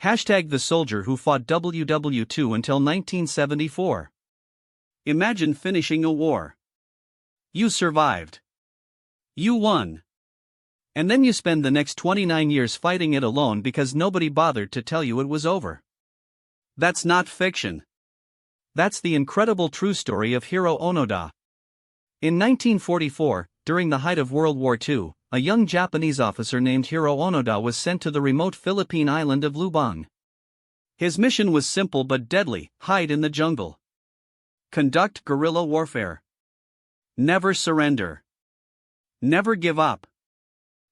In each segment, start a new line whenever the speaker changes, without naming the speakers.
Hashtag the soldier who fought WW2 until 1974. Imagine finishing a war. You survived. You won. And then you spend the next 29 years fighting it alone because nobody bothered to tell you it was over. That's not fiction. That's the incredible true story of Hiroo Onoda. In 1944, during the height of World War II, a young Japanese officer named Hiroo Onoda was sent to the remote Philippine island of Lubang. His mission was simple but deadly: hide in the jungle. Conduct guerrilla warfare. Never surrender. Never give up.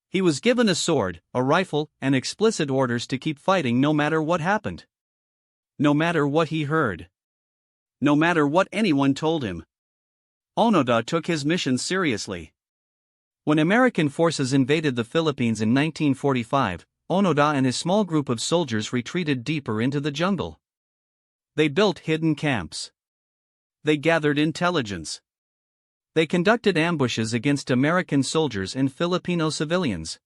He was given a sword, a rifle, and explicit orders to keep fighting no matter what happened. No matter what he heard. No matter what anyone told him. Onoda took his mission seriously. When American forces invaded the Philippines in 1945, Onoda and his small group of soldiers retreated deeper into the jungle. They built hidden camps. They gathered intelligence. They conducted ambushes against American soldiers and Filipino civilians.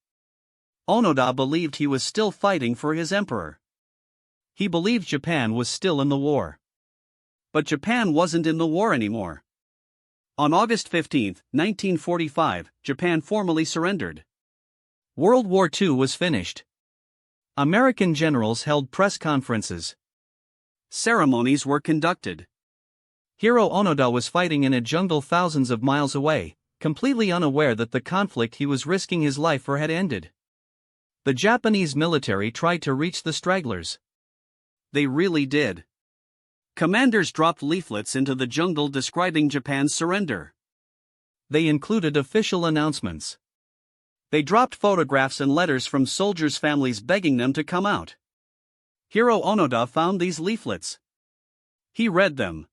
Onoda believed he was still fighting for his emperor. He believed Japan was still in the war. But Japan wasn't in the war anymore. On August 15, 1945, Japan formally surrendered. World War II was finished. American generals held press conferences. Ceremonies were conducted. Hiroo Onoda was fighting in a jungle thousands of miles away, completely unaware that the conflict he was risking his life for had ended. The Japanese military tried to reach the stragglers. They really did. Commanders dropped leaflets into the jungle describing Japan's surrender. They included official announcements. They dropped photographs and letters from soldiers' families begging them to come out. Hiroo Onoda found these leaflets. He read them.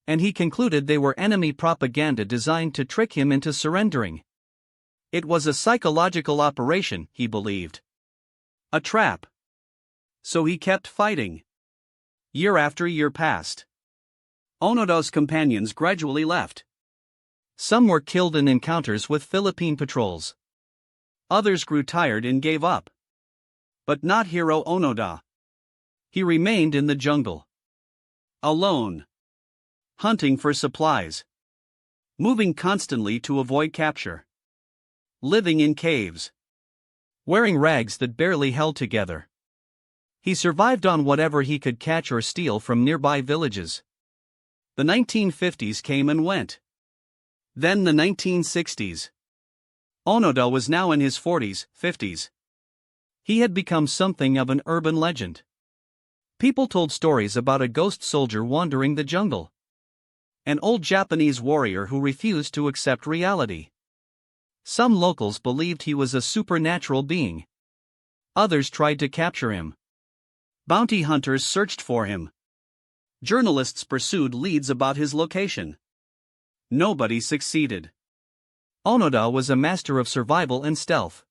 And he concluded they were enemy propaganda designed to trick him into surrendering. It was a psychological operation, he believed. A trap. So he kept fighting. Year after year passed. Onoda's companions gradually left. Some were killed in encounters with Philippine patrols. Others grew tired and gave up. But not Hiroo Onoda. He remained in the jungle. Alone. Hunting for supplies. Moving constantly to avoid capture. Living in caves. Wearing rags that barely held together. He survived on whatever he could catch or steal from nearby villages. The 1950s came and went. Then the 1960s. Onoda was now in his 40s, 50s. He had become something of an urban legend. People told stories about a ghost soldier wandering the jungle. An old Japanese warrior who refused to accept reality. Some locals believed he was a supernatural being. Others tried to capture him. Bounty hunters searched for him. Journalists pursued leads about his location. Nobody succeeded. Onoda was a master of survival and stealth.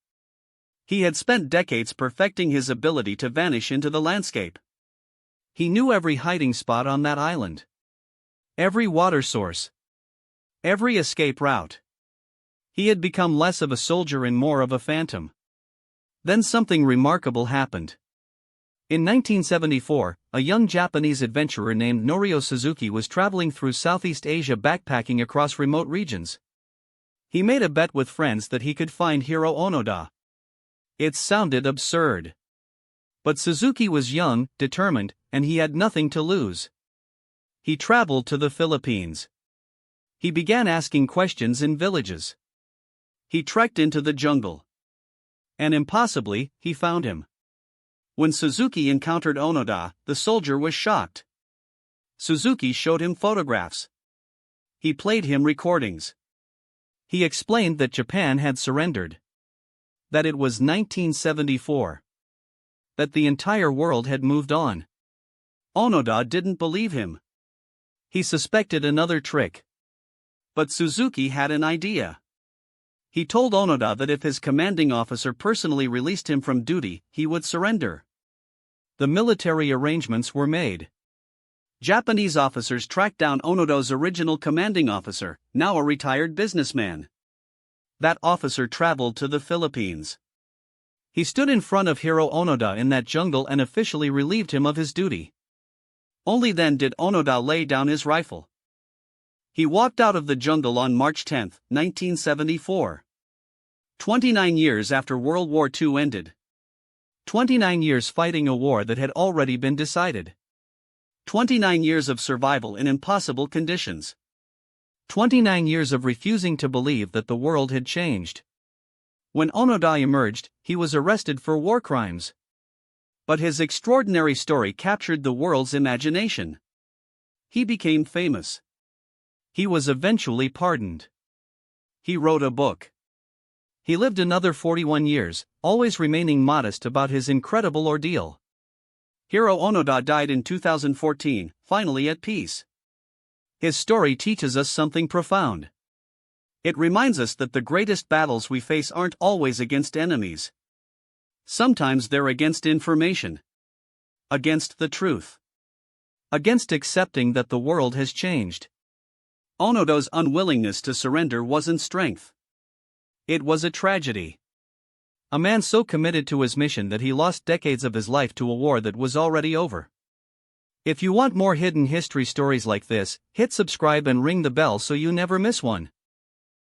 He had spent decades perfecting his ability to vanish into the landscape. He knew every hiding spot on that island. Every water source. Every escape route. He had become less of a soldier and more of a phantom. Then something remarkable happened. In 1974, a young Japanese adventurer named Norio Suzuki was traveling through Southeast Asia backpacking across remote regions. He made a bet with friends that he could find Hiroo Onoda. It sounded absurd. But Suzuki was young, determined, and he had nothing to lose. He traveled to the Philippines. He began asking questions in villages. He trekked into the jungle. And impossibly, he found him. When Suzuki encountered Onoda, the soldier was shocked. Suzuki showed him photographs. He played him recordings. He explained that Japan had surrendered. That it was 1974. That the entire world had moved on. Onoda didn't believe him. He suspected another trick. But Suzuki had an idea. He told Onoda that if his commanding officer personally released him from duty, he would surrender. The military arrangements were made. Japanese officers tracked down Onoda's original commanding officer, now a retired businessman. That officer traveled to the Philippines. He stood in front of Hiroo Onoda in that jungle and officially relieved him of his duty. Only then did Onoda lay down his rifle. He walked out of the jungle on March 10, 1974. 29 years after World War II ended. 29 years fighting a war that had already been decided. 29 years of survival in impossible conditions. 29 years of refusing to believe that the world had changed. When Onoda emerged, he was arrested for war crimes. But his extraordinary story captured the world's imagination. He became famous. He was eventually pardoned. He wrote a book. He lived another 41 years, always remaining modest about his incredible ordeal. Hiroo Onoda died in 2014, finally at peace. His story teaches us something profound. It reminds us that the greatest battles we face aren't always against enemies. Sometimes they're against information. Against the truth. Against accepting that the world has changed. Onoda's unwillingness to surrender wasn't strength. It was a tragedy. A man so committed to his mission that he lost decades of his life to a war that was already over. If you want more hidden history stories like this, hit subscribe and ring the bell so you never miss one.